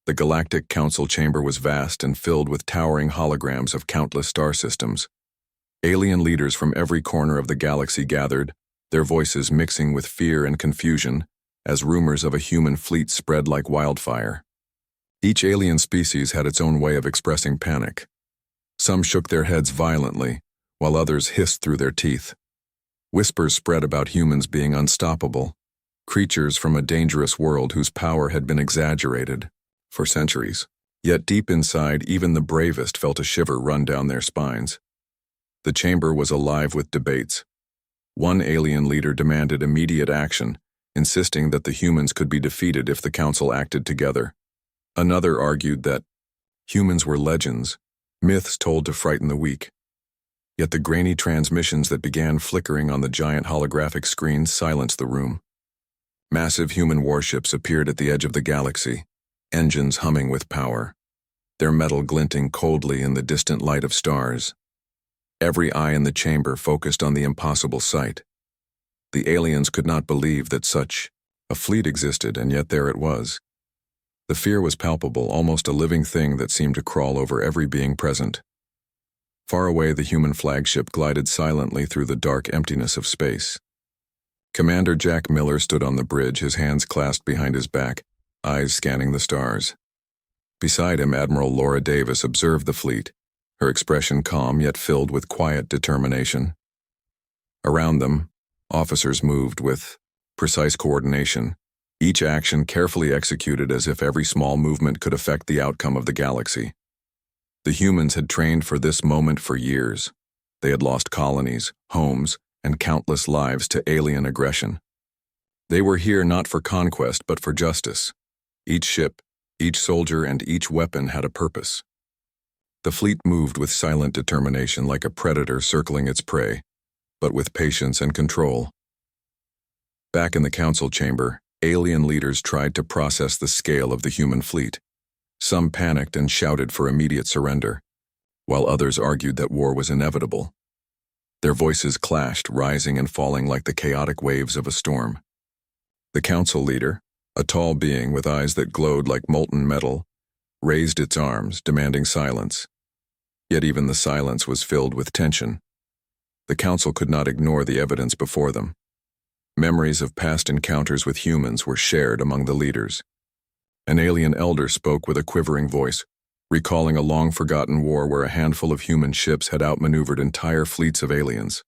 The Galactic Council chamber was vast and filled with towering holograms of countless star systems. Alien leaders from every corner of the galaxy gathered, their voices mixing with fear and confusion as rumors of a human fleet spread like wildfire. Each alien species had its own way of expressing panic. Some shook their heads violently, while others hissed through their teeth. Whispers spread about humans being unstoppable, creatures from a dangerous world whose power had been exaggerated for centuries. Yet deep inside, even the bravest felt a shiver run down their spines. The chamber was alive with debates. One alien leader demanded immediate action, insisting that the humans could be defeated if the council acted together. Another argued that humans were legends, myths told to frighten the weak. Yet the grainy transmissions that began flickering on the giant holographic screens silenced the room. Massive human warships appeared at the edge of the galaxy, engines humming with power, their metal glinting coldly in the distant light of stars. Every eye in the chamber focused on the impossible sight. The aliens could not believe that such a fleet existed, and yet there it was. The fear was palpable, almost a living thing that seemed to crawl over every being present. Far away, the human flagship glided silently through the dark emptiness of space. Commander Jack Miller stood on the bridge, his hands clasped behind his back, eyes scanning the stars. Beside him, Admiral Laura Davis observed the fleet, her expression calm yet filled with quiet determination. Around them, officers moved with precise coordination, each action carefully executed as if every small movement could affect the outcome of the galaxy. The humans had trained for this moment for years. They had lost colonies, homes, and countless lives to alien aggression. They were here not for conquest but for justice. Each ship, each soldier, and each weapon had a purpose. The fleet moved with silent determination like a predator circling its prey, but with patience and control. Back in the council chamber, alien leaders tried to process the scale of the human fleet. Some panicked and shouted for immediate surrender, while others argued that war was inevitable. Their voices clashed, rising and falling like the chaotic waves of a storm. The council leader, a tall being with eyes that glowed like molten metal, raised its arms, demanding silence. Yet even the silence was filled with tension. The council could not ignore the evidence before them. Memories of past encounters with humans were shared among the leaders. An alien elder spoke with a quivering voice, recalling a long-forgotten war where a handful of human ships had outmaneuvered entire fleets of aliens.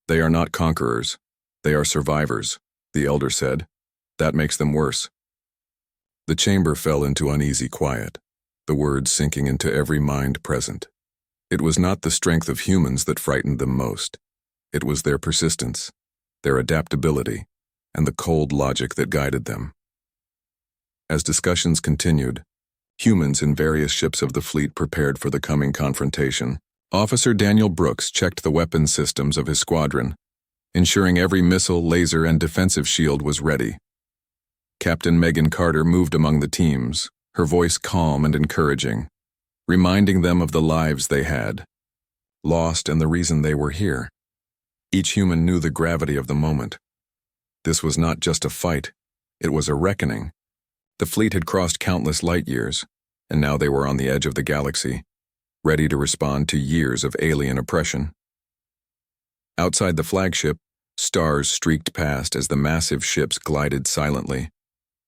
"They are not conquerors. They are survivors," the elder said. "That makes them worse." The chamber fell into uneasy quiet, the words sinking into every mind present. It was not the strength of humans that frightened them most. It was their persistence, their adaptability, and the cold logic that guided them. As discussions continued, humans in various ships of the fleet prepared for the coming confrontation. Officer Daniel Brooks checked the weapons systems of his squadron, ensuring every missile, laser, and defensive shield was ready. Captain Megan Carter moved among the teams, her voice calm and encouraging, reminding them of the lives they had lost and the reason they were here. Each human knew the gravity of the moment. This was not just a fight, it was a reckoning. The fleet had crossed countless light years, and now they were on the edge of the galaxy, ready to respond to years of alien oppression. Outside the flagship, stars streaked past as the massive ships glided silently.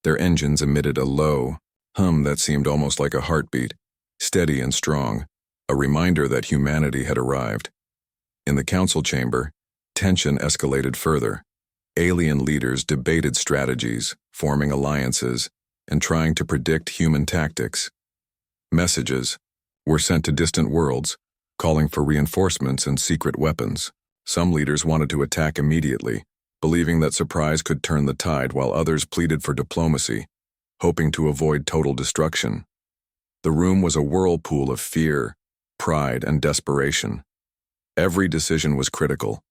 Their engines emitted a low hum that seemed almost like a heartbeat, steady and strong, a reminder that humanity had arrived. In the council chamber, tension escalated further. Alien leaders debated strategies, forming alliances, and trying to predict human tactics. Messages were sent to distant worlds, calling for reinforcements and secret weapons. Some leaders wanted to attack immediately, believing that surprise could turn the tide, while others pleaded for diplomacy, hoping to avoid total destruction. The room was a whirlpool of fear, pride, and desperation. Every decision was critical,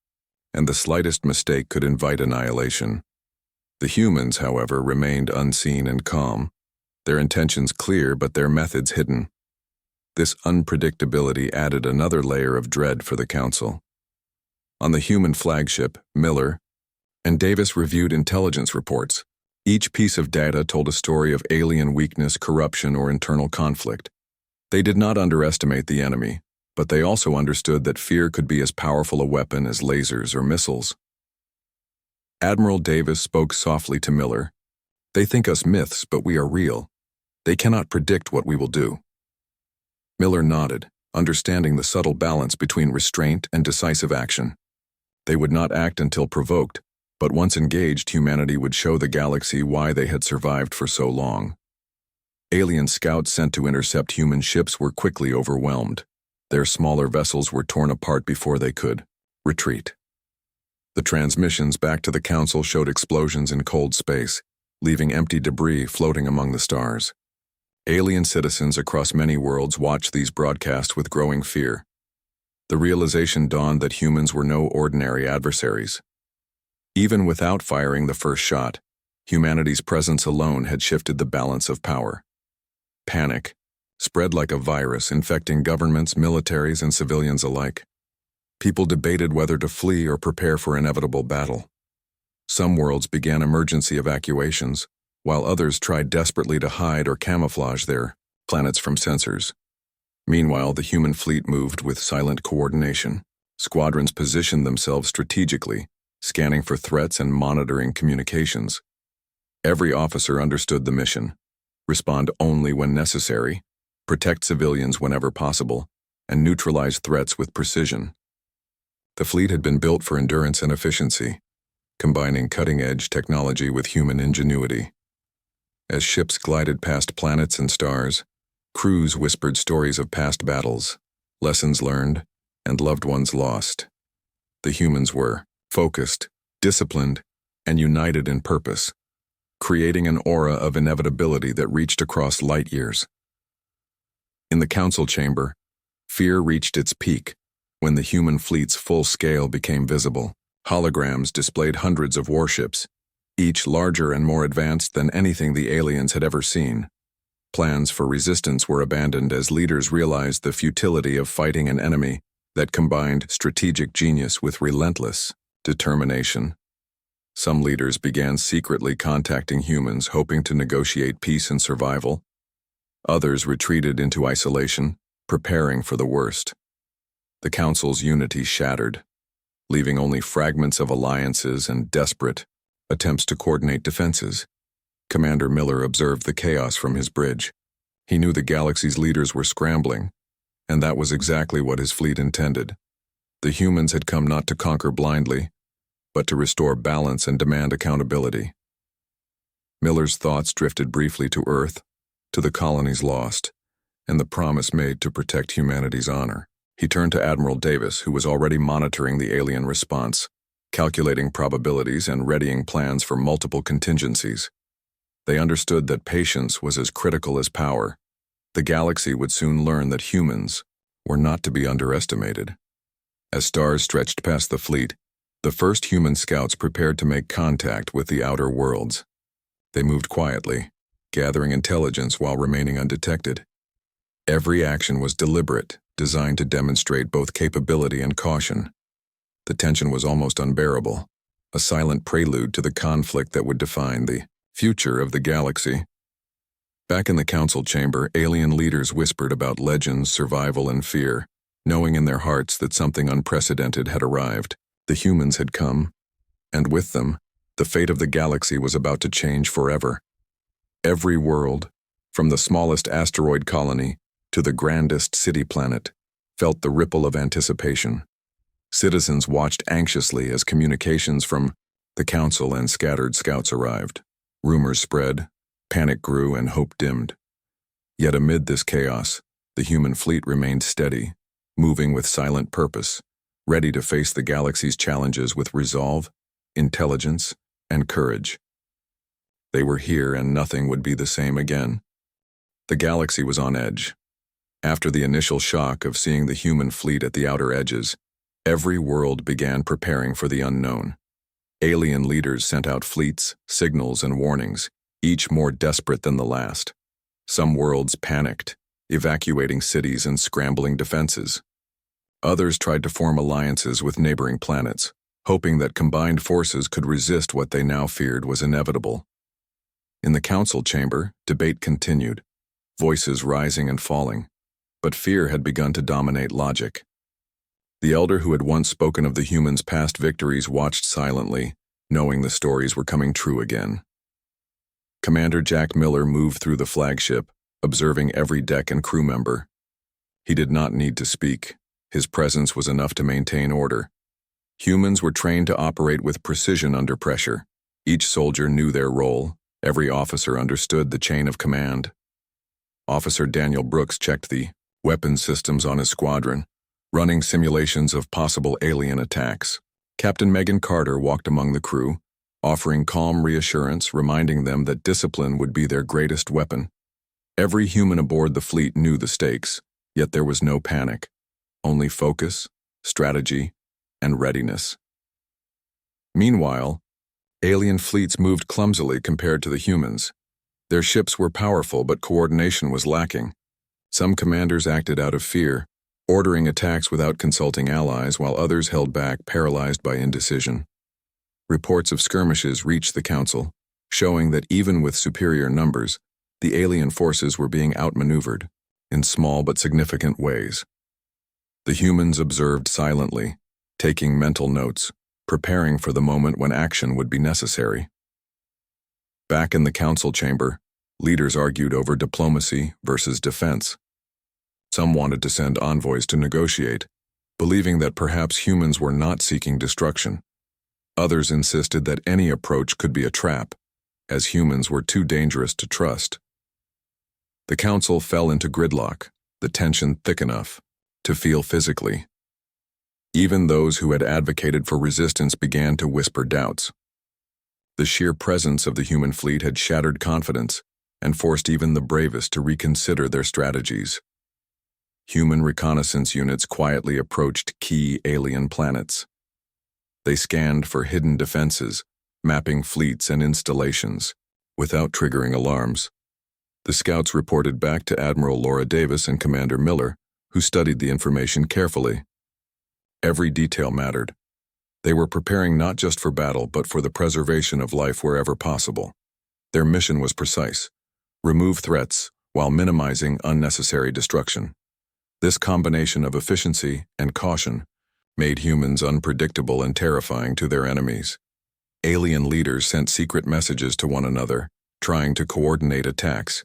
and the slightest mistake could invite annihilation. The humans, however, remained unseen and calm, their intentions clear but their methods hidden. This unpredictability added another layer of dread for the council. On the human flagship, Miller and Davis reviewed intelligence reports, Each piece of data told a story of alien weakness, corruption, or internal conflict. They did not underestimate the enemy, but they also understood that fear could be as powerful a weapon as lasers or missiles. Admiral Davis spoke softly to Miller. "They think us myths, but we are real. They cannot predict what we will do." Miller nodded, understanding the subtle balance between restraint and decisive action. They would not act until provoked, but once engaged, humanity would show the galaxy why they had survived for so long. Alien scouts sent to intercept human ships were quickly overwhelmed. Their smaller vessels were torn apart before they could retreat. The transmissions back to the Council showed explosions in cold space, leaving empty debris floating among the stars. Alien citizens across many worlds watched these broadcasts with growing fear. The realization dawned that humans were no ordinary adversaries. Even without firing the first shot, humanity's presence alone had shifted the balance of power. Panic spread like a virus, infecting governments, militaries, and civilians alike. People debated whether to flee or prepare for inevitable battle. Some worlds began emergency evacuations, while others tried desperately to hide or camouflage their planets from sensors. Meanwhile, the human fleet moved with silent coordination. Squadrons positioned themselves strategically, scanning for threats and monitoring communications. Every officer understood the mission: respond only when necessary, protect civilians whenever possible, and neutralize threats with precision. The fleet had been built for endurance and efficiency, combining cutting-edge technology with human ingenuity. As ships glided past planets and stars, crews whispered stories of past battles, lessons learned, and loved ones lost. The humans were focused, disciplined, and united in purpose, creating an aura of inevitability that reached across light years. In the Council chamber, fear reached its peak when the human fleet's full scale became visible. Holograms displayed hundreds of warships, each larger and more advanced than anything the aliens had ever seen. Plans for resistance were abandoned as leaders realized the futility of fighting an enemy that combined strategic genius with relentless determination. Some leaders began secretly contacting humans, hoping to negotiate peace and survival. Others retreated into isolation, preparing for the worst. The Council's unity shattered, leaving only fragments of alliances and desperate attempts to coordinate defenses. Commander Miller observed the chaos from his bridge. He knew the galaxy's leaders were scrambling, and that was exactly what his fleet intended. The humans had come not to conquer blindly, but to restore balance and demand accountability. Miller's thoughts drifted briefly to Earth, to the colonies lost, and the promise made to protect humanity's honor. He turned to Admiral Davis, who was already monitoring the alien response, calculating probabilities and readying plans for multiple contingencies. They understood that patience was as critical as power. The galaxy would soon learn that humans were not to be underestimated. As stars stretched past the fleet, the first human scouts prepared to make contact with the outer worlds. They moved quietly, gathering intelligence while remaining undetected. Every action was deliberate, designed to demonstrate both capability and caution. The tension was almost unbearable, a silent prelude to the conflict that would define the future of the galaxy. Back in the Council chamber, alien leaders whispered about legends, survival, and fear, knowing in their hearts that something unprecedented had arrived. The humans had come, and with them, the fate of the galaxy was about to change forever. Every world, from the smallest asteroid colony to the grandest city planet, felt the ripple of anticipation. Citizens watched anxiously as communications from the Council and scattered scouts arrived. Rumors spread, panic grew, and hope dimmed. Yet amid this chaos, the human fleet remained steady, moving with silent purpose, ready to face the galaxy's challenges with resolve, intelligence, and courage. They were here, and nothing would be the same again. The galaxy was on edge. After the initial shock of seeing the human fleet at the outer edges, every world began preparing for the unknown. Alien leaders sent out fleets, signals, and warnings, each more desperate than the last. Some worlds panicked, evacuating cities and scrambling defenses. Others tried to form alliances with neighboring planets, hoping that combined forces could resist what they now feared was inevitable. In the council chamber, debate continued, voices rising and falling, but fear had begun to dominate logic. The elder who had once spoken of the humans' past victories watched silently, knowing the stories were coming true again. Commander Jack Miller moved through the flagship, observing every deck and crew member. He did not need to speak. His presence was enough to maintain order. Humans were trained to operate with precision under pressure. Each soldier knew their role. Every officer understood the chain of command. Officer Daniel Brooks checked the weapons systems on his squadron, running simulations of possible alien attacks. Captain Megan Carter walked among the crew, offering calm reassurance, reminding them that discipline would be their greatest weapon. Every human aboard the fleet knew the stakes, yet there was no panic, only focus, strategy, and readiness. Meanwhile, alien fleets moved clumsily compared to the humans. Their ships were powerful, but coordination was lacking. Some commanders acted out of fear, ordering attacks without consulting allies, while others held back, paralyzed by indecision. Reports of skirmishes reached the council, showing that even with superior numbers, the alien forces were being outmaneuvered, in small but significant ways. The humans observed silently, taking mental notes, preparing for the moment when action would be necessary. Back in the council chamber, leaders argued over diplomacy versus defense. Some wanted to send envoys to negotiate, believing that perhaps humans were not seeking destruction. Others insisted that any approach could be a trap, as humans were too dangerous to trust. The council fell into gridlock, the tension thick enough to feel physically. Even those who had advocated for resistance began to whisper doubts. The sheer presence of the human fleet had shattered confidence and forced even the bravest to reconsider their strategies. Human reconnaissance units quietly approached key alien planets. They scanned for hidden defenses, mapping fleets and installations, without triggering alarms. The scouts reported back to Admiral Laura Davis and Commander Miller, who studied the information carefully. Every detail mattered. They were preparing not just for battle, but for the preservation of life wherever possible. Their mission was precise: remove threats while minimizing unnecessary destruction. This combination of efficiency and caution made humans unpredictable and terrifying to their enemies. Alien leaders sent secret messages to one another, trying to coordinate attacks,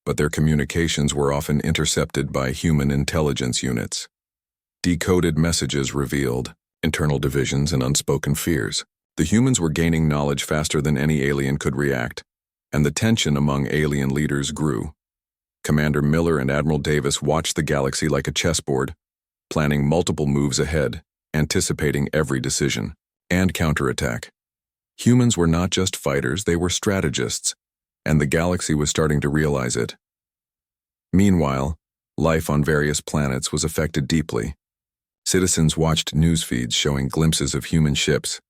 but their communications were often intercepted by human intelligence units. Decoded messages revealed internal divisions and unspoken fears. The humans were gaining knowledge faster than any alien could react, and the tension among alien leaders grew. Commander Miller and Admiral Davis watched the galaxy like a chessboard, planning multiple moves ahead, anticipating every decision and counterattack. Humans were not just fighters, they were strategists, and the galaxy was starting to realize it. Meanwhile, life on various planets was affected deeply. Citizens watched news feeds showing glimpses of human ships,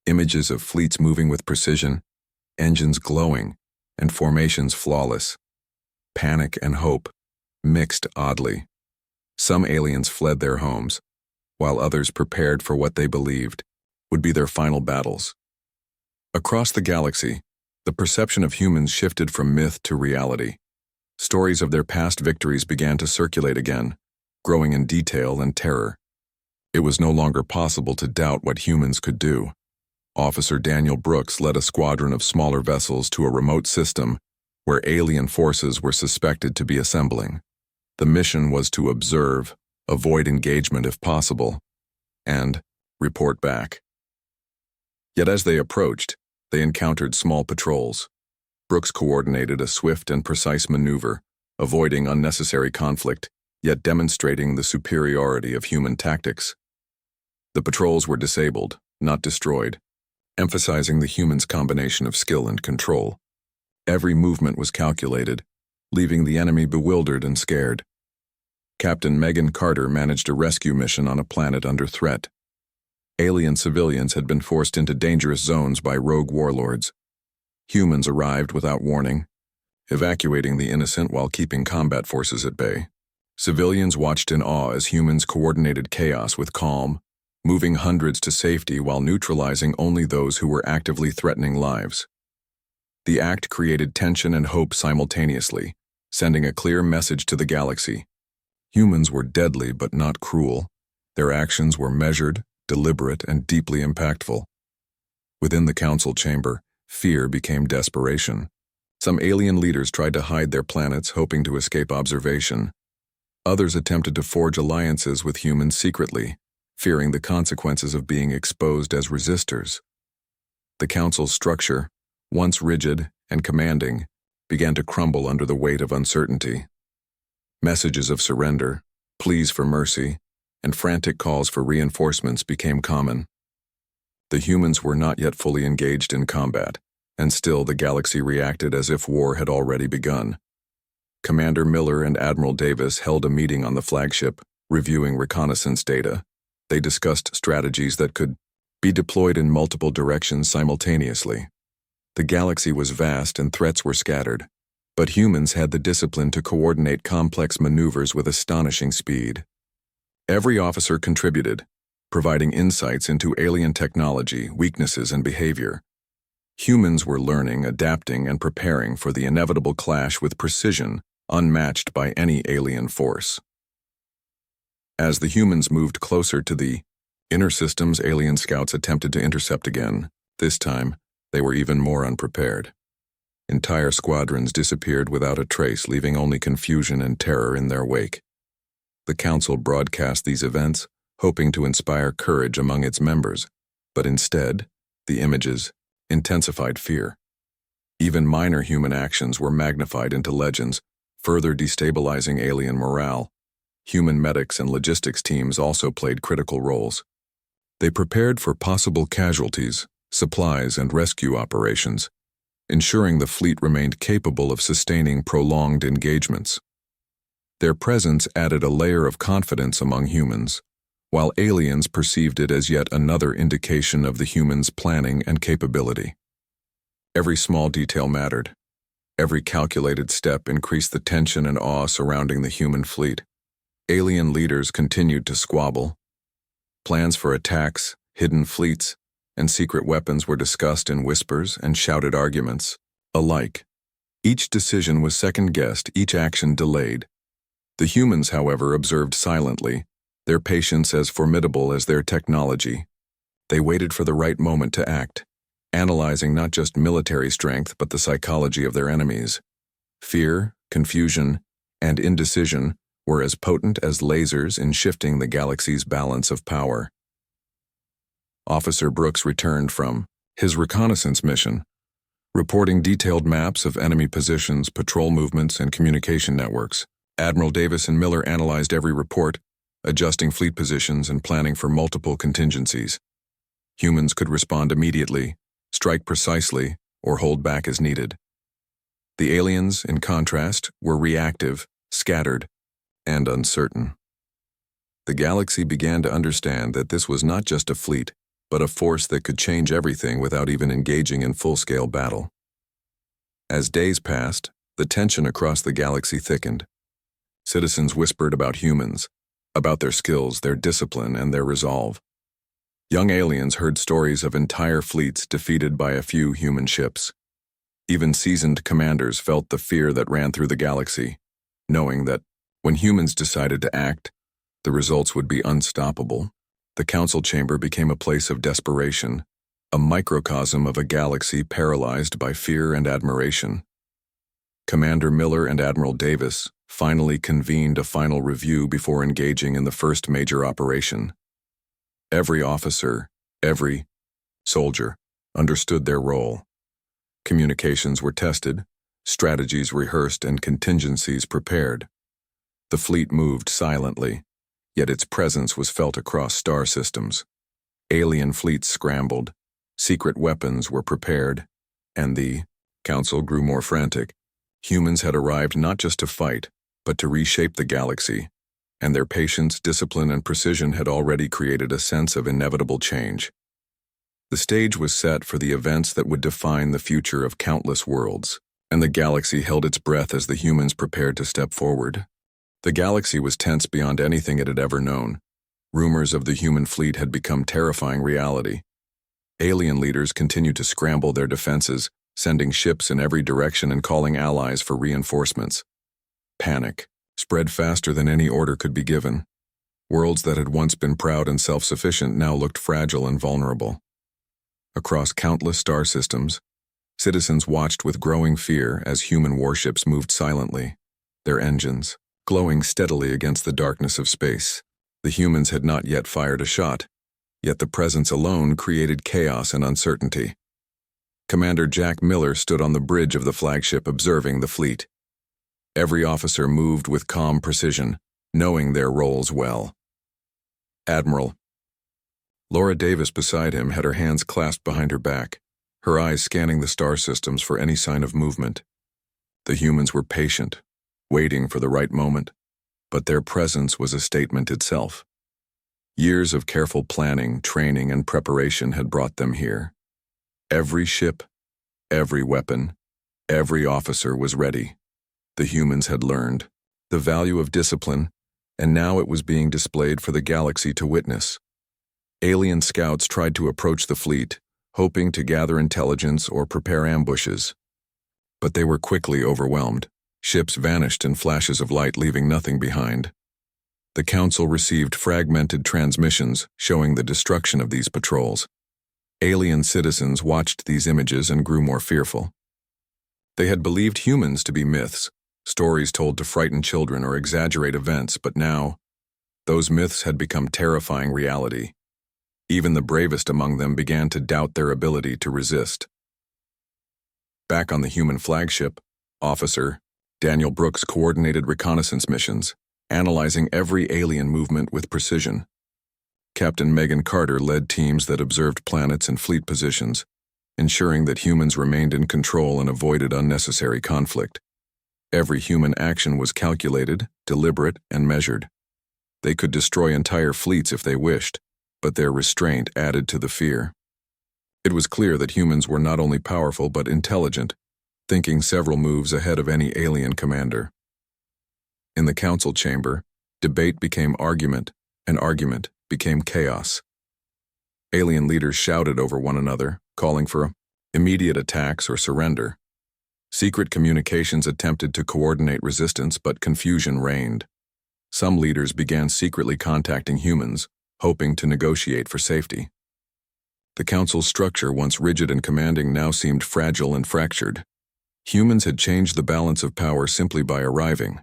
images of fleets moving with precision, engines glowing, and formations flawless. Panic and hope mixed oddly. Some aliens fled their homes, while others prepared for what they believed would be their final battles. Across the galaxy, the perception of humans shifted from myth to reality. Stories of their past victories began to circulate again, growing in detail and terror. It was no longer possible to doubt what humans could do. Officer Daniel Brooks led a squadron of smaller vessels to a remote system where alien forces were suspected to be assembling. The mission was to observe, avoid engagement if possible, and report back. Yet as they approached, they encountered small patrols. Brooks coordinated a swift and precise maneuver, avoiding unnecessary conflict, yet demonstrating the superiority of human tactics. The patrols were disabled, not destroyed, emphasizing the humans' combination of skill and control. Every movement was calculated, leaving the enemy bewildered and scared. Captain Megan Carter managed a rescue mission on a planet under threat. Alien civilians had been forced into dangerous zones by rogue warlords. Humans arrived without warning, evacuating the innocent while keeping combat forces at bay. Civilians watched in awe as humans coordinated chaos with calm, moving hundreds to safety while neutralizing only those who were actively threatening lives. The act created tension and hope simultaneously, sending a clear message to the galaxy. Humans were deadly but not cruel. Their actions were measured, deliberate, and deeply impactful. Within the council chamber, fear became desperation. Some alien leaders tried to hide their planets, hoping to escape observation. Others attempted to forge alliances with humans secretly, fearing the consequences of being exposed as resistors. The council's structure, once rigid and commanding, began to crumble under the weight of uncertainty. Messages of surrender, pleas for mercy, and frantic calls for reinforcements became common. The humans were not yet fully engaged in combat, and still the galaxy reacted as if war had already begun. Commander Miller and Admiral Davis held a meeting on the flagship, reviewing reconnaissance data. They discussed strategies that could be deployed in multiple directions simultaneously. The galaxy was vast and threats were scattered, but humans had the discipline to coordinate complex maneuvers with astonishing speed. Every officer contributed, providing insights into alien technology, weaknesses, and behavior. Humans were learning, adapting, and preparing for the inevitable clash with precision unmatched by any alien force. As the humans moved closer to the inner systems, alien scouts attempted to intercept again. This time, they were even more unprepared. Entire squadrons disappeared without a trace, leaving only confusion and terror in their wake. The Council broadcast these events, hoping to inspire courage among its members, but instead, the images intensified fear. Even minor human actions were magnified into legends, further destabilizing alien morale. Human medics and logistics teams also played critical roles. They prepared for possible casualties, supplies, and rescue operations, ensuring the fleet remained capable of sustaining prolonged engagements. Their presence added a layer of confidence among humans, while aliens perceived it as yet another indication of the humans' planning and capability. Every small detail mattered. Every calculated step increased the tension and awe surrounding the human fleet. Alien leaders continued to squabble. Plans for attacks, hidden fleets, and secret weapons were discussed in whispers and shouted arguments alike. Each decision was second-guessed, each action delayed. The humans, however, observed silently, their patience as formidable as their technology. They waited for the right moment to act, analyzing not just military strength but the psychology of their enemies. Fear, confusion, and indecision were as potent as lasers in shifting the galaxy's balance of power. Officer Brooks returned from his reconnaissance mission, reporting detailed maps of enemy positions, patrol movements, and communication networks. Admiral Davis and Miller analyzed every report, adjusting fleet positions and planning for multiple contingencies. Humans could respond immediately, strike precisely, or hold back as needed. The aliens, in contrast, were reactive, scattered, and uncertain. The galaxy began to understand that this was not just a fleet, but a force that could change everything without even engaging in full-scale battle. As days passed, the tension across the galaxy thickened. Citizens whispered about humans, about their skills, their discipline, and their resolve. Young aliens heard stories of entire fleets defeated by a few human ships. Even seasoned commanders felt the fear that ran through the galaxy, knowing that when humans decided to act, the results would be unstoppable. The council chamber became a place of desperation, a microcosm of a galaxy paralyzed by fear and admiration. Commander Miller and Admiral Davis finally convened a final review before engaging in the first major operation. Every officer, every soldier, understood their role. Communications were tested, strategies rehearsed, and contingencies prepared. The fleet moved silently, yet its presence was felt across star systems. Alien fleets scrambled, secret weapons were prepared, and the council grew more frantic. Humans had arrived not just to fight, but to reshape the galaxy, and their patience, discipline, and precision had already created a sense of inevitable change. The stage was set for the events that would define the future of countless worlds, and the galaxy held its breath as the humans prepared to step forward. The galaxy was tense beyond anything it had ever known. Rumors of the human fleet had become terrifying reality. Alien leaders continued to scramble their defenses, sending ships in every direction and calling allies for reinforcements. Panic spread faster than any order could be given. Worlds that had once been proud and self-sufficient now looked fragile and vulnerable. Across countless star systems, citizens watched with growing fear as human warships moved silently, their engines glowing steadily against the darkness of space. The humans had not yet fired a shot, yet the presence alone created chaos and uncertainty. Commander Jack Miller stood on the bridge of the flagship observing the fleet. Every officer moved with calm precision, knowing their roles well. Admiral. Laura Davis beside him had her hands clasped behind her back, her eyes scanning the star systems for any sign of movement. The humans were patient, waiting for the right moment, but their presence was a statement itself. Years of careful planning, training, and preparation had brought them here. Every ship, every weapon, every officer was ready. The humans had learned the value of discipline, and now it was being displayed for the galaxy to witness. Alien scouts tried to approach the fleet, hoping to gather intelligence or prepare ambushes. But they were quickly overwhelmed. Ships vanished in flashes of light, leaving nothing behind. The Council received fragmented transmissions showing the destruction of these patrols. Alien citizens watched these images and grew more fearful. They had believed humans to be myths, stories told to frighten children or exaggerate events, but now, those myths had become terrifying reality. Even the bravest among them began to doubt their ability to resist. Back on the human flagship, Officer Daniel Brooks coordinated reconnaissance missions, analyzing every alien movement with precision. Captain Megan Carter led teams that observed planets and fleet positions, ensuring that humans remained in control and avoided unnecessary conflict. Every human action was calculated, deliberate, and measured. They could destroy entire fleets if they wished, but their restraint added to the fear. It was clear that humans were not only powerful but intelligent, thinking several moves ahead of any alien commander. In the council chamber, debate became argument, and argument became chaos. Alien leaders shouted over one another, calling for immediate attacks or surrender. Secret communications attempted to coordinate resistance, but confusion reigned. Some leaders began secretly contacting humans, hoping to negotiate for safety. The council's structure, once rigid and commanding, now seemed fragile and fractured. Humans had changed the balance of power simply by arriving.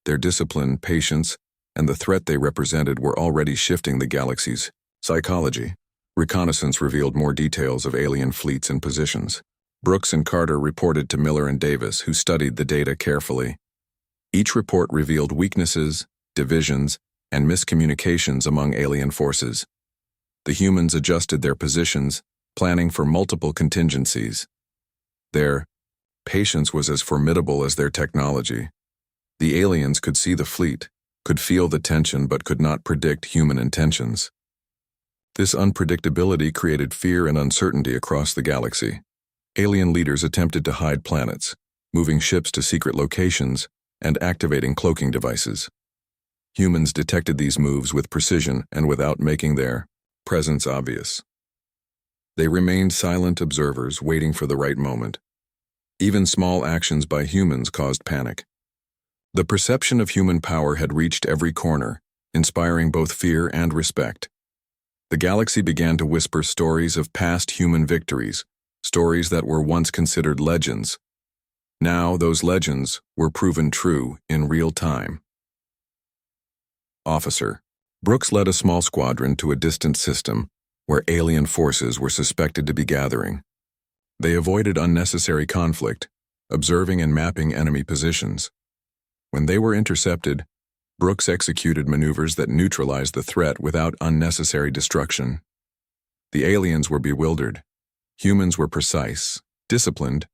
Their discipline, patience, and the threat they represented were already shifting the galaxy's psychology. Reconnaissance revealed more details of alien fleets and positions. Brooks and Carter reported to Miller and Davis, who studied the data carefully. Each report revealed weaknesses, divisions, and miscommunications among alien forces. The humans adjusted their positions, planning for multiple contingencies. Their patience was as formidable as their technology. The aliens could see the fleet, could feel the tension, but could not predict human intentions. This unpredictability created fear and uncertainty across the galaxy. Alien leaders attempted to hide planets, moving ships to secret locations and activating cloaking devices. Humans detected these moves with precision and without making their presence obvious. They remained silent observers, waiting for the right moment. Even small actions by humans caused panic. The perception of human power had reached every corner, inspiring both fear and respect. The galaxy began to whisper stories of past human victories, stories that were once considered legends. Now those legends were proven true in real time. Officer Brooks led a small squadron to a distant system where alien forces were suspected to be gathering. They avoided unnecessary conflict, observing and mapping enemy positions. When they were intercepted, Brooks executed maneuvers that neutralized the threat without unnecessary destruction. The aliens were bewildered. Humans were precise, disciplined,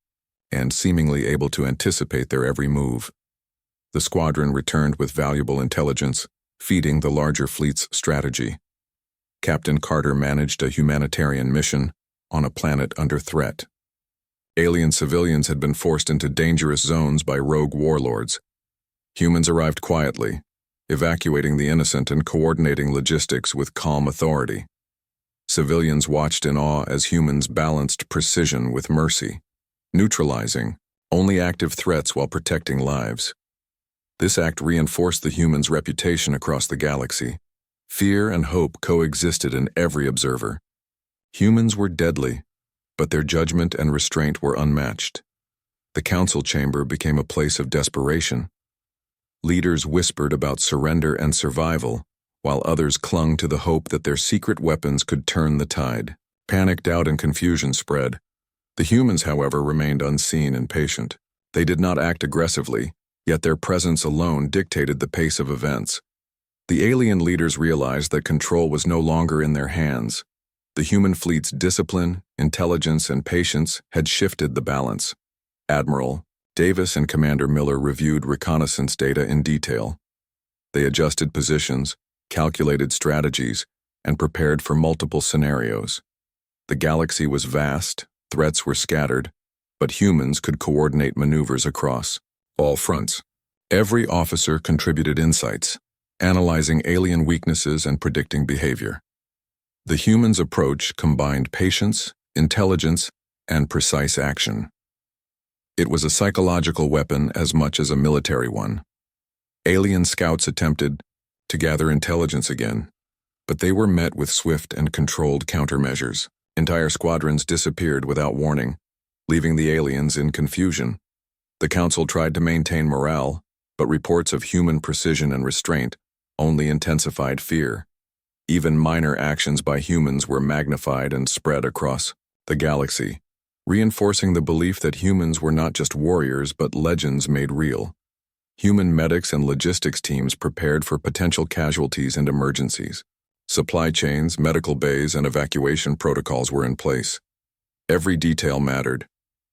and seemingly able to anticipate their every move. The squadron returned with valuable intelligence, feeding the larger fleet's strategy. Captain Carter managed a humanitarian mission on a planet under threat. Alien civilians had been forced into dangerous zones by rogue warlords. Humans arrived quietly, evacuating the innocent and coordinating logistics with calm authority. Civilians watched in awe as humans balanced precision with mercy. neutralizing only active threats while protecting lives. This act reinforced the humans' reputation across the galaxy. Fear and hope coexisted in every observer. Humans were deadly, but their judgment and restraint were unmatched. The council chamber became a place of desperation. Leaders whispered about surrender and survival, while others clung to the hope that their secret weapons could turn the tide. Panic, doubt, and confusion spread. The humans, however, remained unseen and patient. They did not act aggressively, yet their presence alone dictated the pace of events. The alien leaders realized that control was no longer in their hands. The human fleet's discipline, intelligence, and patience had shifted the balance. Admiral Davis and Commander Miller reviewed reconnaissance data in detail. They adjusted positions, calculated strategies, and prepared for multiple scenarios. The galaxy was vast, threats were scattered, but humans could coordinate maneuvers across all fronts. Every officer contributed insights, analyzing alien weaknesses and predicting behavior. The humans' approach combined patience, intelligence, and precise action. It was a psychological weapon as much as a military one. Alien scouts attempted to gather intelligence again, but they were met with swift and controlled countermeasures. Entire squadrons disappeared without warning, leaving the aliens in confusion. The Council tried to maintain morale, but reports of human precision and restraint only intensified fear. Even minor actions by humans were magnified and spread across the galaxy, reinforcing the belief that humans were not just warriors but legends made real. Human medics and logistics teams prepared for potential casualties and emergencies. Supply chains, medical bays, and evacuation protocols were in place. Every detail mattered,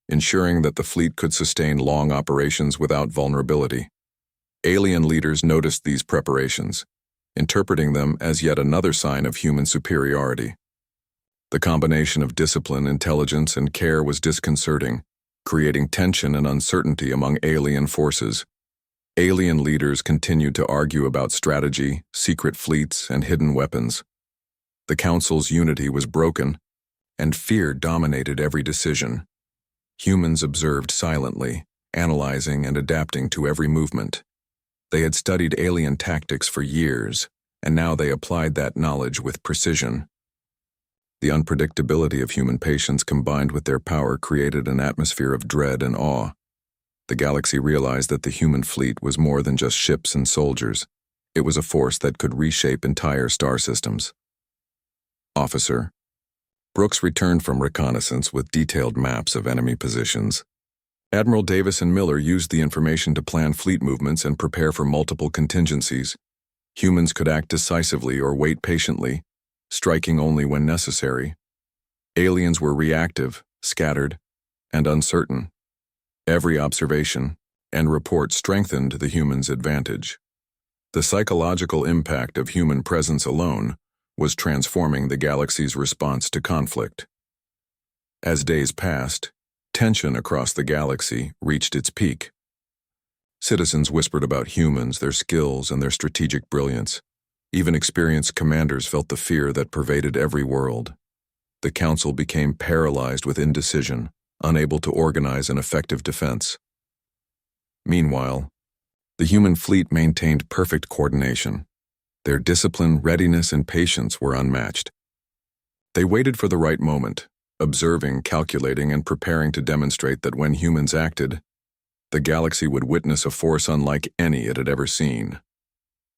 ensuring that the fleet could sustain long operations without vulnerability. Alien leaders noticed these preparations, interpreting them as yet another sign of human superiority. The combination of discipline, intelligence, and care was disconcerting, creating tension and uncertainty among alien forces. Alien leaders continued to argue about strategy, secret fleets, and hidden weapons. The Council's unity was broken, and fear dominated every decision. Humans observed silently, analyzing and adapting to every movement. They had studied alien tactics for years, and now they applied that knowledge with precision. The unpredictability of human patience combined with their power created an atmosphere of dread and awe. The galaxy realized that the human fleet was more than just ships and soldiers. It was a force that could reshape entire star systems. Officer Brooks returned from reconnaissance with detailed maps of enemy positions. Admiral Davis and Miller used the information to plan fleet movements and prepare for multiple contingencies. Humans could act decisively or wait patiently, striking only when necessary. Aliens were reactive, scattered, and uncertain. Every observation and report strengthened the humans' advantage. The psychological impact of human presence alone was transforming the galaxy's response to conflict. As days passed, tension across the galaxy reached its peak. Citizens whispered about humans, their skills, and their strategic brilliance. Even experienced commanders felt the fear that pervaded every world. The Council became paralyzed with indecision, unable to organize an effective defense. Meanwhile, the human fleet maintained perfect coordination. Their discipline, readiness, and patience were unmatched. They waited for the right moment, observing, calculating, and preparing to demonstrate that when humans acted, the galaxy would witness a force unlike any it had ever seen.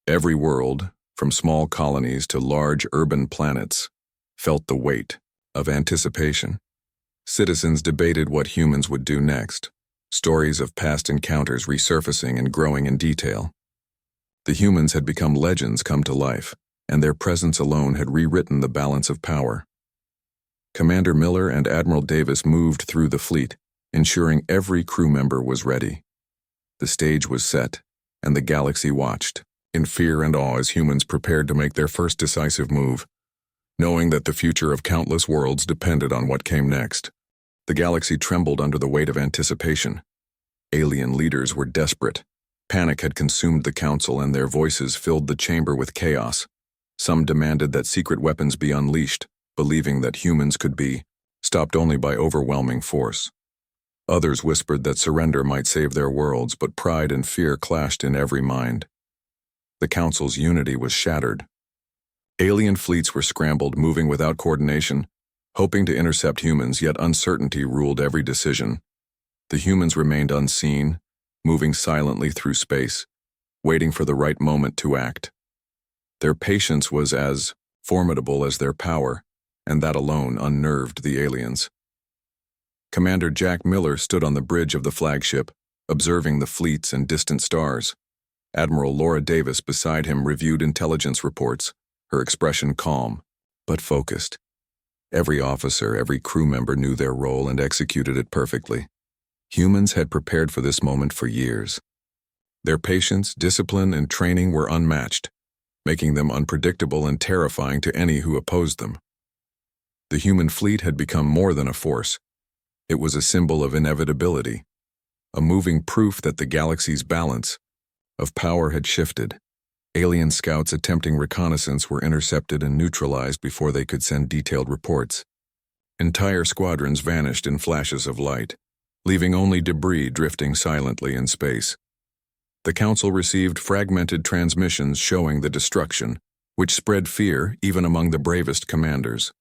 Every world, from small colonies to large urban planets, felt the weight of anticipation. Citizens debated what humans would do next, stories of past encounters resurfacing and growing in detail. The humans had become legends come to life, and their presence alone had rewritten the balance of power. Commander Miller and Admiral Davis moved through the fleet, ensuring every crew member was ready. The stage was set, and the galaxy watched, in fear and awe as humans prepared to make their first decisive move, knowing that the future of countless worlds depended on what came next. The galaxy trembled under the weight of anticipation. Alien leaders were desperate. Panic had consumed the Council, and their voices filled the chamber with chaos. Some demanded that secret weapons be unleashed, believing that humans could be stopped only by overwhelming force. Others whispered that surrender might save their worlds, but pride and fear clashed in every mind. The Council's unity was shattered. Alien fleets were scrambled, moving without coordination, hoping to intercept humans, yet uncertainty ruled every decision. The humans remained unseen, moving silently through space, waiting for the right moment to act. Their patience was as formidable as their power, and that alone unnerved the aliens. Commander Jack Miller stood on the bridge of the flagship, observing the fleets and distant stars. Admiral Laura Davis beside him reviewed intelligence reports, her expression calm, but focused. Every officer, every crew member knew their role and executed it perfectly. Humans had prepared for this moment for years. Their patience, discipline, and training were unmatched, making them unpredictable and terrifying to any who opposed them. The human fleet had become more than a force. It was a symbol of inevitability, a moving proof that the galaxy's balance of power had shifted. Alien scouts attempting reconnaissance were intercepted and neutralized before they could send detailed reports. Entire squadrons vanished in flashes of light, leaving only debris drifting silently in space. The Council received fragmented transmissions showing the destruction, which spread fear even among the bravest commanders.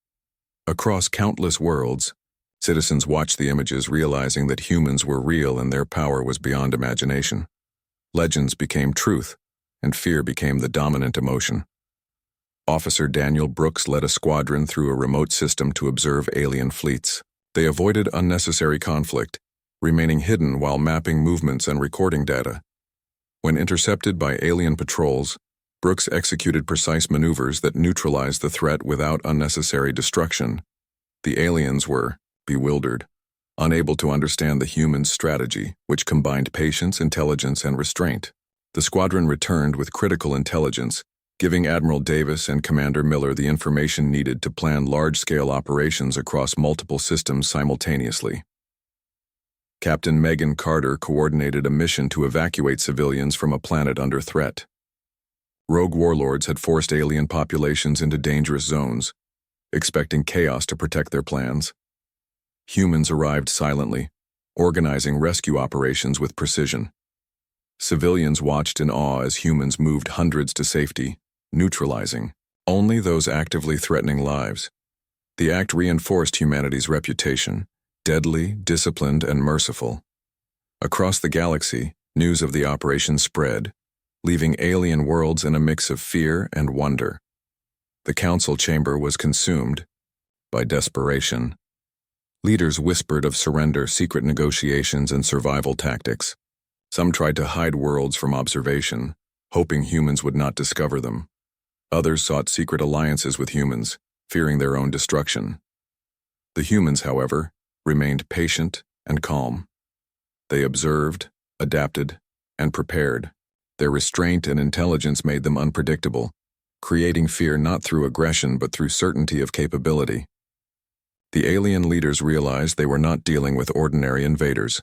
Across countless worlds, citizens watched the images, realizing that humans were real and their power was beyond imagination. Legends became truth, and fear became the dominant emotion. Officer Daniel Brooks led a squadron through a remote system to observe alien fleets. They avoided unnecessary conflict, remaining hidden while mapping movements and recording data. When intercepted by alien patrols, Brooks executed precise maneuvers that neutralized the threat without unnecessary destruction. The aliens were bewildered, unable to understand the humans' strategy, which combined patience, intelligence, and restraint. The squadron returned with critical intelligence, giving Admiral Davis and Commander Miller the information needed to plan large-scale operations across multiple systems simultaneously. Captain Megan Carter coordinated a mission to evacuate civilians from a planet under threat. Rogue warlords had forced alien populations into dangerous zones, expecting chaos to protect their plans. Humans arrived silently, organizing rescue operations with precision. Civilians watched in awe as humans moved hundreds to safety, neutralizing only those actively threatening lives. The act reinforced humanity's reputation, deadly, disciplined, and merciful. Across the galaxy, news of the operation spread, leaving alien worlds in a mix of fear and wonder. The council chamber was consumed by desperation. Leaders whispered of surrender, secret negotiations, and survival tactics. Some tried to hide worlds from observation, hoping humans would not discover them. Others sought secret alliances with humans, fearing their own destruction. The humans, however, remained patient and calm. They observed, adapted, and prepared. Their restraint and intelligence made them unpredictable, creating fear not through aggression but through certainty of capability. The alien leaders realized they were not dealing with ordinary invaders.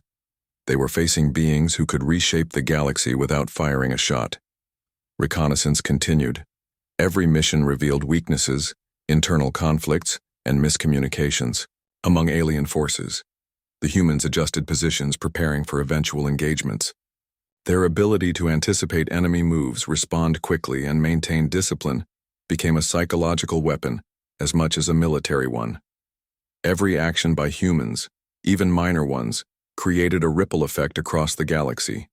They were facing beings who could reshape the galaxy without firing a shot. Reconnaissance continued. Every mission revealed weaknesses, internal conflicts, and miscommunications among alien forces. The humans adjusted positions, preparing for eventual engagements. Their ability to anticipate enemy moves, respond quickly, and maintain discipline became a psychological weapon as much as a military one. Every action by humans, even minor ones, created a ripple effect across the galaxy.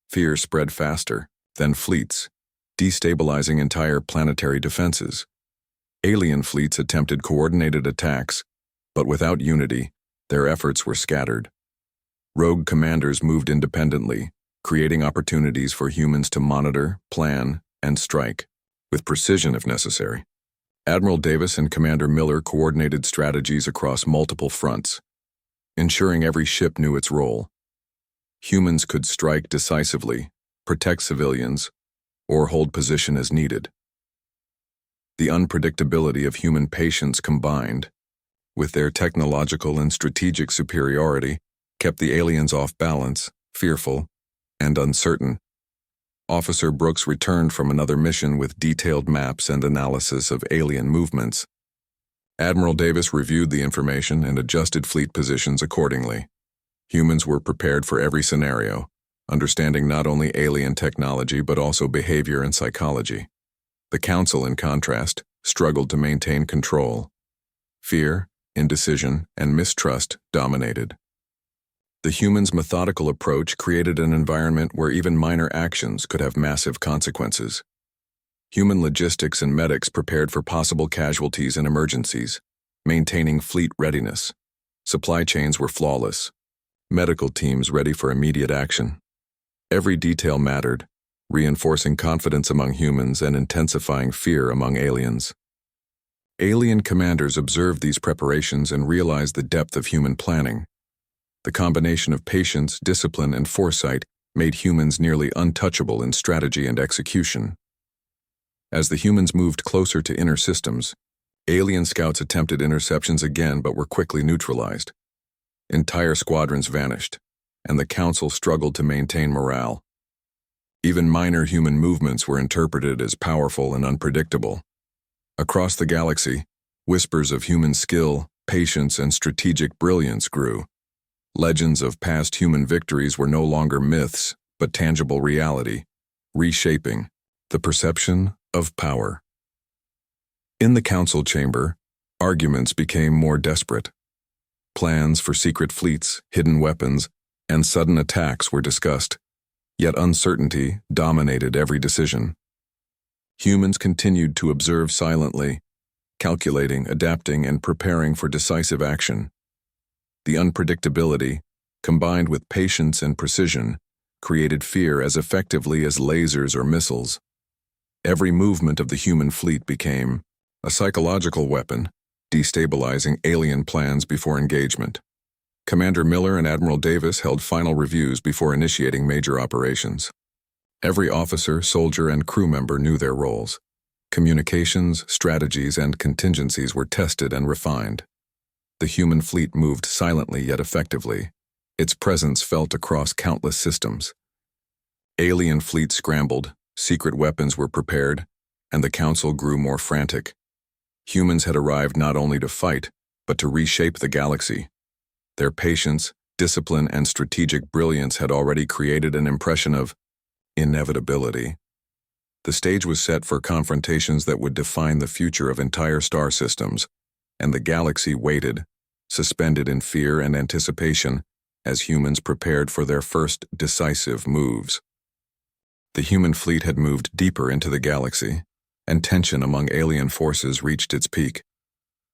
Fear spread faster than fleets, destabilizing entire planetary defenses. Alien fleets attempted coordinated attacks, but without unity, their efforts were scattered. Rogue commanders moved independently, creating opportunities for humans to monitor, plan, and strike, with precision if necessary. Admiral Davis and Commander Miller coordinated strategies across multiple fronts, ensuring every ship knew its role. Humans could strike decisively, protect civilians, or hold position as needed. The unpredictability of human patience combined with their technological and strategic superiority kept the aliens off balance, fearful, and uncertain. Officer Brooks returned from another mission with detailed maps and analysis of alien movements. Admiral Davis reviewed the information and adjusted fleet positions accordingly. Humans were prepared for every scenario, understanding not only alien technology but also behavior and psychology. The Council, in contrast, struggled to maintain control. Fear, indecision, and mistrust dominated. The humans' methodical approach created an environment where even minor actions could have massive consequences. Human logistics and medics prepared for possible casualties and emergencies, maintaining fleet readiness. Supply chains were flawless. Medical teams ready for immediate action. Every detail mattered, reinforcing confidence among humans and intensifying fear among aliens. Alien commanders observed these preparations and realized the depth of human planning. The combination of patience, discipline, and foresight made humans nearly untouchable in strategy and execution. As the humans moved closer to inner systems, alien scouts attempted interceptions again but were quickly neutralized. Entire squadrons vanished, and the Council struggled to maintain morale. Even minor human movements were interpreted as powerful and unpredictable. Across the galaxy, whispers of human skill, patience, and strategic brilliance grew. Legends of past human victories were no longer myths, but tangible reality, reshaping the perception of power. In the Council chamber, arguments became more desperate. Plans for secret fleets, hidden weapons, and sudden attacks were discussed, yet uncertainty dominated every decision. Humans continued to observe silently, calculating, adapting, and preparing for decisive action. The unpredictability, combined with patience and precision, created fear as effectively as lasers or missiles. Every movement of the human fleet became a psychological weapon, destabilizing alien plans before engagement. Commander Miller and Admiral Davis held final reviews before initiating major operations. Every officer, soldier, and crew member knew their roles. Communications, strategies, and contingencies were tested and refined. The human fleet moved silently yet effectively, its presence felt across countless systems. Alien fleets scrambled, secret weapons were prepared, and the Council grew more frantic. Humans had arrived not only to fight, but to reshape the galaxy. Their patience, discipline, and strategic brilliance had already created an impression of inevitability. The stage was set for confrontations that would define the future of entire star systems, and the galaxy waited, suspended in fear and anticipation, as humans prepared for their first decisive moves. The human fleet had moved deeper into the galaxy, and tension among alien forces reached its peak.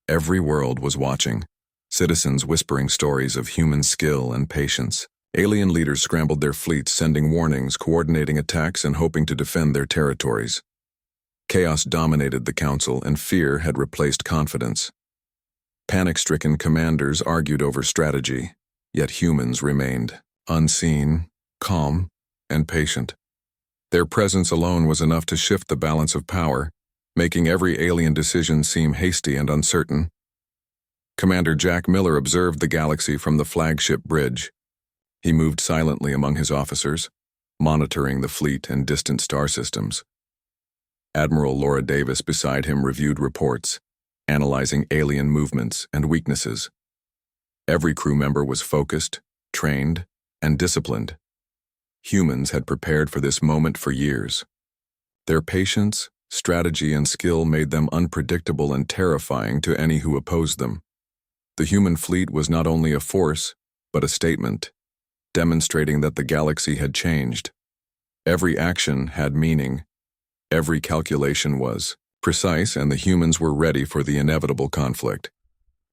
Every world was watching, citizens whispering stories of human skill and patience. Alien leaders scrambled their fleets, sending warnings, coordinating attacks, and hoping to defend their territories. Chaos dominated the Council, and fear had replaced confidence. Panic-stricken commanders argued over strategy, yet humans remained unseen, calm, and patient. Their presence alone was enough to shift the balance of power, making every alien decision seem hasty and uncertain. Commander Jack Miller observed the galaxy from the flagship bridge. He moved silently among his officers, monitoring the fleet and distant star systems. Admiral Laura Davis beside him reviewed reports, analyzing alien movements and weaknesses. Every crew member was focused, trained, and disciplined. Humans had prepared for this moment for years. Their patience, strategy, and skill made them unpredictable and terrifying to any who opposed them. The human fleet was not only a force, but a statement, demonstrating that the galaxy had changed. Every action had meaning. Every calculation was precise, and the humans were ready for the inevitable conflict.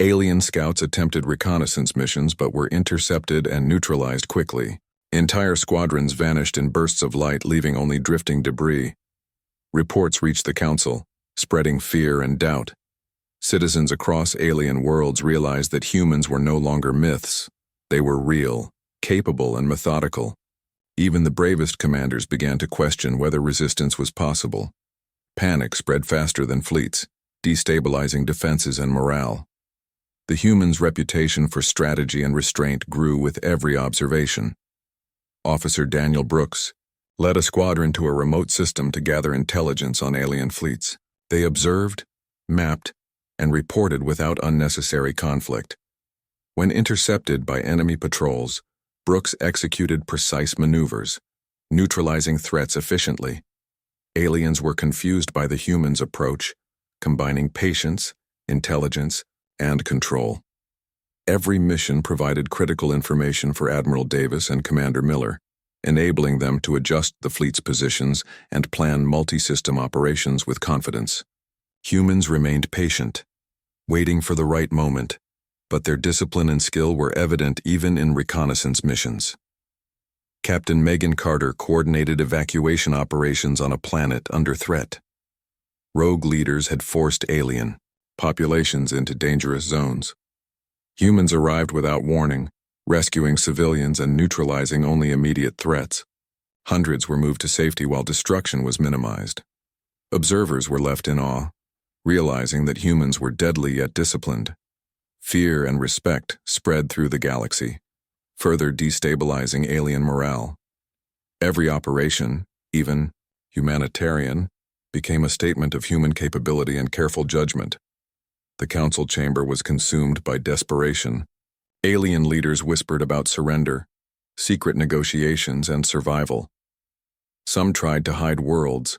Alien scouts attempted reconnaissance missions but were intercepted and neutralized quickly. Entire squadrons vanished in bursts of light, leaving only drifting debris. Reports reached the Council, spreading fear and doubt. Citizens across alien worlds realized that humans were no longer myths. They were real, capable, and methodical. Even the bravest commanders began to question whether resistance was possible. Panic spread faster than fleets, destabilizing defenses and morale. The humans' reputation for strategy and restraint grew with every observation. Officer Daniel Brooks led a squadron to a remote system to gather intelligence on alien fleets. They observed, mapped, and reported without unnecessary conflict. When intercepted by enemy patrols, Brooks executed precise maneuvers, neutralizing threats efficiently. Aliens were confused by the humans' approach, combining patience, intelligence, and control. Every mission provided critical information for Admiral Davis and Commander Miller, enabling them to adjust the fleet's positions and plan multi-system operations with confidence. Humans remained patient, waiting for the right moment, but their discipline and skill were evident even in reconnaissance missions. Captain Megan Carter coordinated evacuation operations on a planet under threat. Rogue leaders had forced alien populations into dangerous zones. Humans arrived without warning, rescuing civilians and neutralizing only immediate threats. Hundreds were moved to safety while destruction was minimized. Observers were left in awe, realizing that humans were deadly yet disciplined. Fear and respect spread through the galaxy, further destabilizing alien morale. Every operation, even humanitarian, became a statement of human capability and careful judgment. The council chamber was consumed by desperation. Alien leaders whispered about surrender, secret negotiations, and survival. Some tried to hide worlds,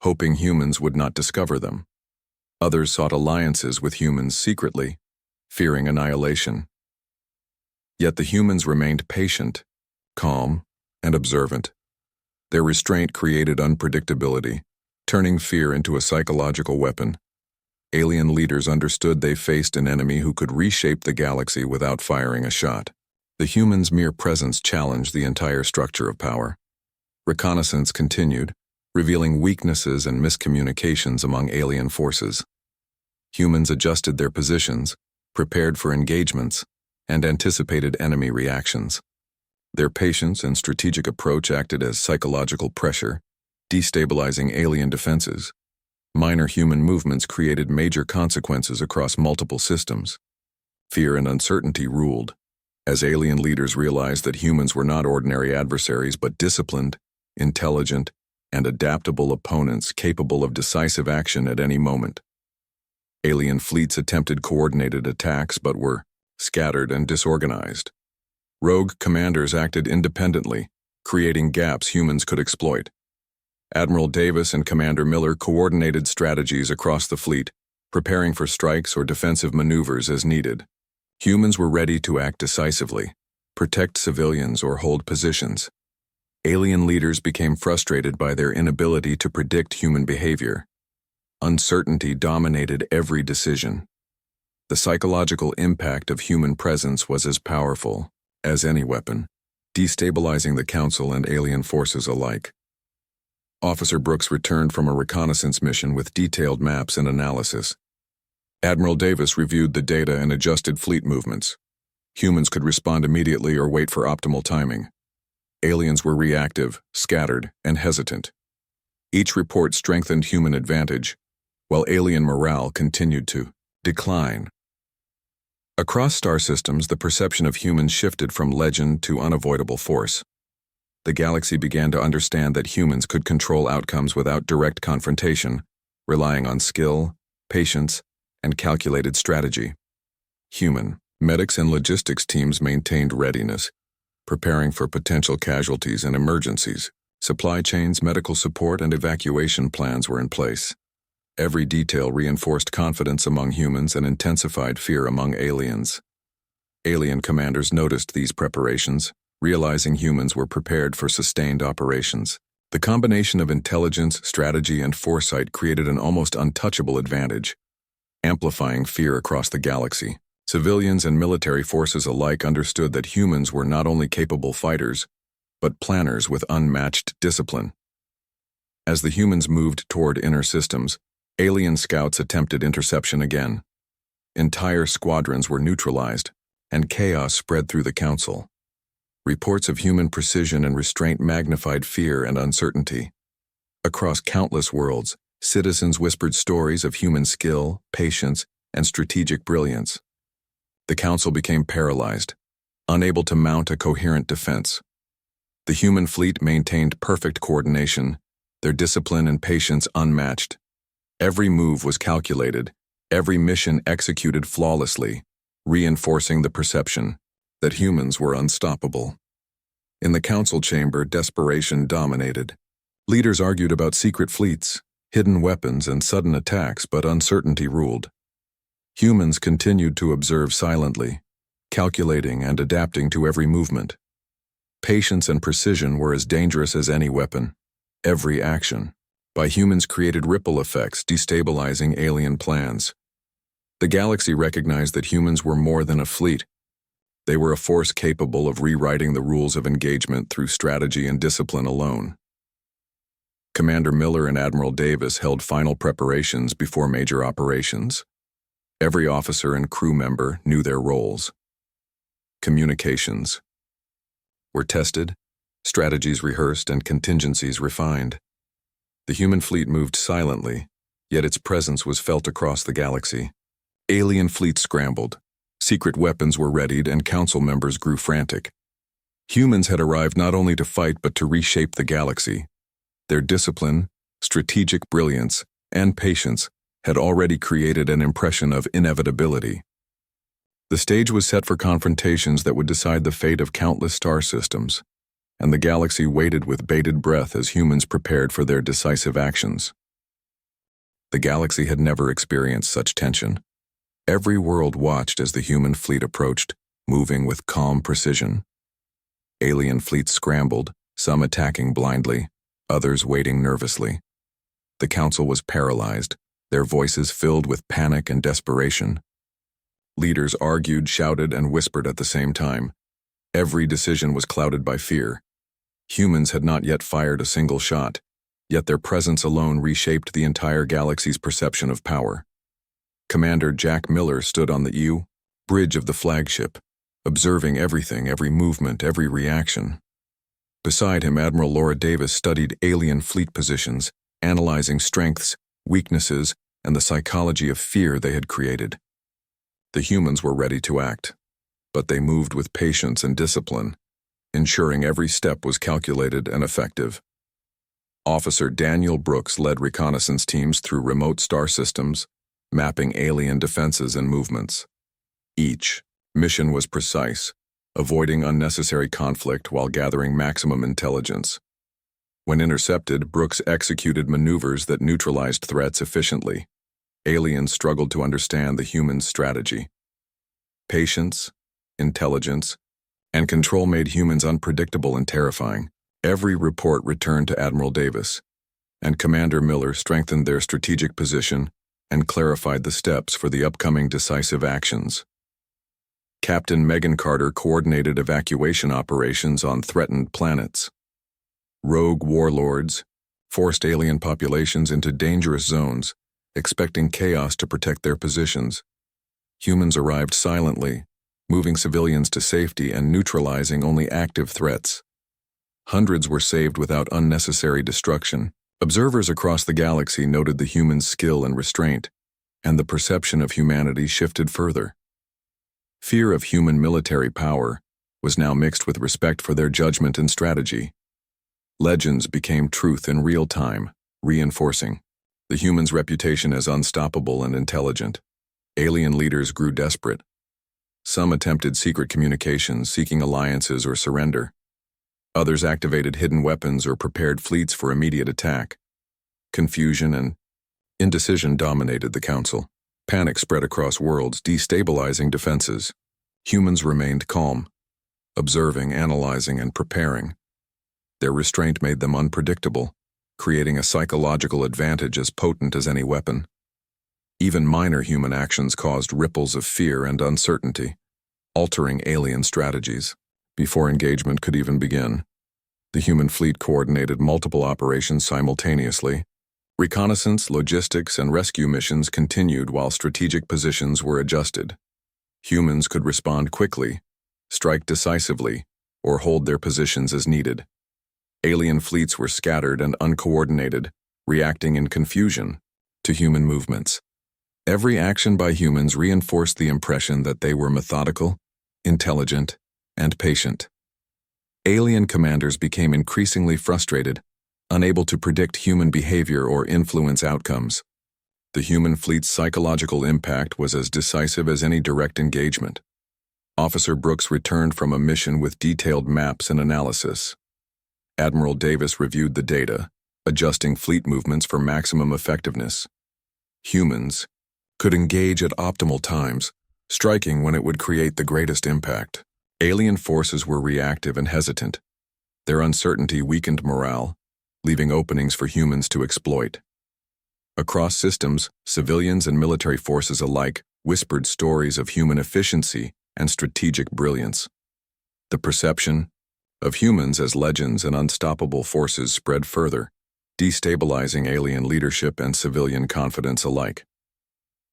hoping humans would not discover them. Others sought alliances with humans secretly, fearing annihilation. Yet the humans remained patient, calm, and observant. Their restraint created unpredictability, turning fear into a psychological weapon. Alien leaders understood they faced an enemy who could reshape the galaxy without firing a shot. The humans' mere presence challenged the entire structure of power. Reconnaissance continued, revealing weaknesses and miscommunications among alien forces. Humans adjusted their positions, prepared for engagements, and anticipated enemy reactions. Their patience and strategic approach acted as psychological pressure, destabilizing alien defenses. Minor human movements created major consequences across multiple systems. Fear and uncertainty ruled, as alien leaders realized that humans were not ordinary adversaries but disciplined, intelligent, and adaptable opponents capable of decisive action at any moment. Alien fleets attempted coordinated attacks but were scattered and disorganized. Rogue commanders acted independently, creating gaps humans could exploit. Admiral Davis and Commander Miller coordinated strategies across the fleet, preparing for strikes or defensive maneuvers as needed. Humans were ready to act decisively, protect civilians, or hold positions. Alien leaders became frustrated by their inability to predict human behavior. Uncertainty dominated every decision. The psychological impact of human presence was as powerful as any weapon, destabilizing the Council and alien forces alike. Officer Brooks returned from a reconnaissance mission with detailed maps and analysis. Admiral Davis reviewed the data and adjusted fleet movements. Humans could respond immediately or wait for optimal timing. Aliens were reactive, scattered, and hesitant. Each report strengthened human advantage, while alien morale continued to decline. Across star systems, the perception of humans shifted from legend to unavoidable force. The galaxy began to understand that humans could control outcomes without direct confrontation, relying on skill, patience, and calculated strategy. Human medics and logistics teams maintained readiness, preparing for potential casualties and emergencies. Supply chains, medical support, and evacuation plans were in place. Every detail reinforced confidence among humans and intensified fear among aliens. Alien commanders noticed these preparations, realizing humans were prepared for sustained operations. The combination of intelligence, strategy, and foresight created an almost untouchable advantage, amplifying fear across the galaxy. Civilians and military forces alike understood that humans were not only capable fighters, but planners with unmatched discipline. As the humans moved toward inner systems, alien scouts attempted interception again. Entire squadrons were neutralized, and chaos spread through the Council. Reports of human precision and restraint magnified fear and uncertainty. Across countless worlds, citizens whispered stories of human skill, patience, and strategic brilliance. The Council became paralyzed, unable to mount a coherent defense. The human fleet maintained perfect coordination, their discipline and patience unmatched. Every move was calculated, every mission executed flawlessly, reinforcing the perception that humans were unstoppable. In the council chamber, desperation dominated. Leaders argued about secret fleets, hidden weapons, and sudden attacks, but uncertainty ruled. Humans continued to observe silently, calculating and adapting to every movement. Patience and precision were as dangerous as any weapon. Every action by humans created ripple effects, destabilizing alien plans. The galaxy recognized that humans were more than a fleet. They were a force capable of rewriting the rules of engagement through strategy and discipline alone. Commander Miller and Admiral Davis held final preparations before major operations. Every officer and crew member knew their roles. Communications were tested, strategies rehearsed, and contingencies refined. The human fleet moved silently, yet its presence was felt across the galaxy. Alien fleets scrambled, secret weapons were readied, and council members grew frantic. Humans had arrived not only to fight but to reshape the galaxy. Their discipline, strategic brilliance, and patience had already created an impression of inevitability. The stage was set for confrontations that would decide the fate of countless star systems, and the galaxy waited with bated breath as humans prepared for their decisive actions. The galaxy had never experienced such tension. Every world watched as the human fleet approached, moving with calm precision. Alien fleets scrambled, some attacking blindly, others waiting nervously. The council was paralyzed, their voices filled with panic and desperation. Leaders argued, shouted, and whispered at the same time. Every decision was clouded by fear. Humans had not yet fired a single shot, yet their presence alone reshaped the entire galaxy's perception of power. Commander Jack Miller stood on the bridge of the flagship, observing everything, every movement, every reaction. Beside him, Admiral Laura Davis studied alien fleet positions, analyzing strengths, weaknesses, and the psychology of fear they had created. The humans were ready to act, but they moved with patience and discipline, ensuring every step was calculated and effective. Officer Daniel Brooks led reconnaissance teams through remote star systems, mapping alien defenses and movements. Each mission was precise, avoiding unnecessary conflict while gathering maximum intelligence. When intercepted, Brooks executed maneuvers that neutralized threats efficiently. Aliens struggled to understand the human strategy. Patience, intelligence, and control made humans unpredictable and terrifying. Every report returned to Admiral Davis, and Commander Miller strengthened their strategic position and clarified the steps for the upcoming decisive actions. Captain Megan Carter coordinated evacuation operations on threatened planets. Rogue warlords forced alien populations into dangerous zones, expecting chaos to protect their positions. Humans arrived silently, moving civilians to safety and neutralizing only active threats. Hundreds were saved without unnecessary destruction. Observers across the galaxy noted the humans' skill and restraint, and the perception of humanity shifted further. Fear of human military power was now mixed with respect for their judgment and strategy. Legends became truth in real time, reinforcing the humans' reputation as unstoppable and intelligent. Alien leaders grew desperate. Some attempted secret communications, seeking alliances or surrender. Others activated hidden weapons or prepared fleets for immediate attack. Confusion and indecision dominated the council. Panic spread across worlds, destabilizing defenses. Humans remained calm, observing, analyzing, and preparing. Their restraint made them unpredictable, creating a psychological advantage as potent as any weapon. Even minor human actions caused ripples of fear and uncertainty, altering alien strategies. Before engagement could even begin, the human fleet coordinated multiple operations simultaneously. Reconnaissance, logistics, and rescue missions continued while strategic positions were adjusted. Humans could respond quickly, strike decisively, or hold their positions as needed. Alien fleets were scattered and uncoordinated, reacting in confusion to human movements. Every action by humans reinforced the impression that they were methodical, intelligent, and patient. Alien commanders became increasingly frustrated, unable to predict human behavior or influence outcomes. The human fleet's psychological impact was as decisive as any direct engagement. Officer Brooks returned from a mission with detailed maps and analysis. Admiral Davis reviewed the data, adjusting fleet movements for maximum effectiveness. Humans could engage at optimal times, striking when it would create the greatest impact. Alien forces were reactive and hesitant. Their uncertainty weakened morale, leaving openings for humans to exploit. Across systems, civilians and military forces alike whispered stories of human efficiency and strategic brilliance. The perception of humans as legends and unstoppable forces spread further, destabilizing alien leadership and civilian confidence alike.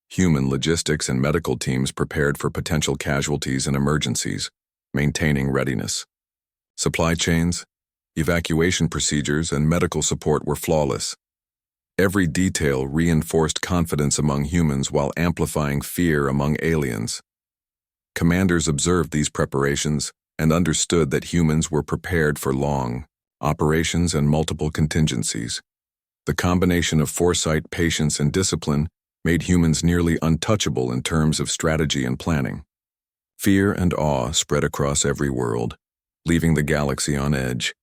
Human logistics and medical teams prepared for potential casualties and emergencies, maintaining readiness. Supply chains, evacuation procedures, and medical support were flawless. Every detail reinforced confidence among humans while amplifying fear among aliens. Commanders observed these preparations and understood that humans were prepared for long operations and multiple contingencies. The combination of foresight, patience, and discipline made humans nearly untouchable in terms of strategy and planning. Fear and awe spread across every world, leaving the galaxy on edge.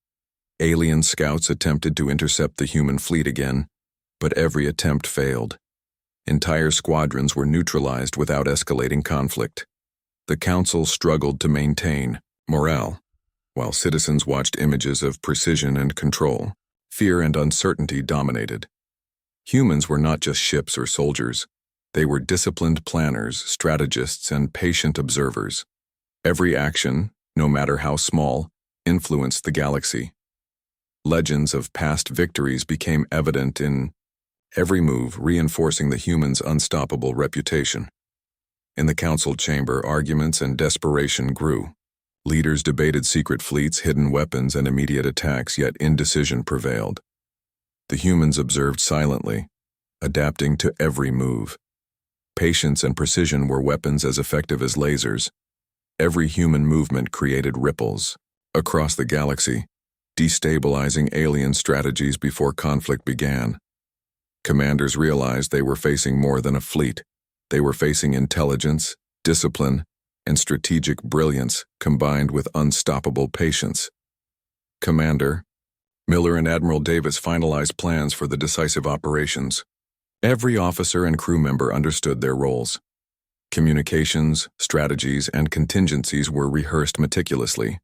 Alien scouts attempted to intercept the human fleet again, but every attempt failed. Entire squadrons were neutralized without escalating conflict. The Council struggled to maintain morale, while citizens watched images of precision and control. Fear and uncertainty dominated. Humans were not just ships or soldiers. They were disciplined planners, strategists, and patient observers. Every action, no matter how small, influenced the galaxy. Legends of past victories became evident in every move, reinforcing the humans' unstoppable reputation. In the council chamber, arguments and desperation grew. Leaders debated secret fleets, hidden weapons, and immediate attacks, yet indecision prevailed. The humans observed silently, adapting to every move. Patience and precision were weapons as effective as lasers. Every human movement created ripples across the galaxy, destabilizing alien strategies before conflict began. Commanders realized they were facing more than a fleet. They were facing intelligence, discipline, and strategic brilliance combined with unstoppable patience. Commander Miller and Admiral Davis finalized plans for the decisive operations. Every officer and crew member understood their roles. Communications, strategies, and contingencies were rehearsed meticulously.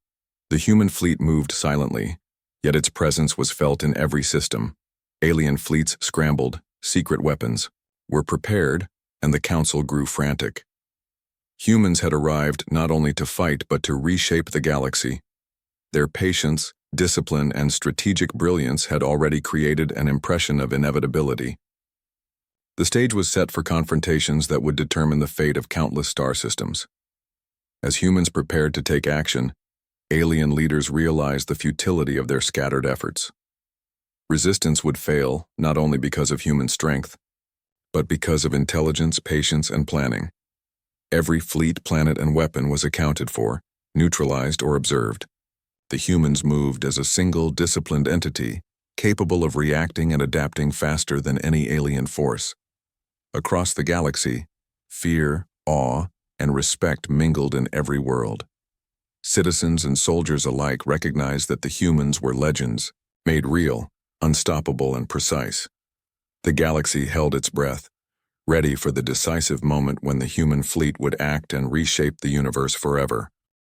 The human fleet moved silently, yet its presence was felt in every system. Alien fleets scrambled, secret weapons were prepared, and the Council grew frantic. Humans had arrived not only to fight but to reshape the galaxy. Their patience, discipline, and strategic brilliance had already created an impression of inevitability. The stage was set for confrontations that would determine the fate of countless star systems. As humans prepared to take action, alien leaders realized the futility of their scattered efforts. Resistance would fail not only because of human strength, but because of intelligence, patience, and planning. Every fleet, planet, and weapon was accounted for, neutralized, or observed. The humans moved as a single, disciplined entity, capable of reacting and adapting faster than any alien force. Across the galaxy, fear, awe, and respect mingled in every world. Citizens and soldiers alike recognized that the humans were legends, made real, unstoppable, and precise. The galaxy held its breath, ready for the decisive moment when the human fleet would act and reshape the universe forever.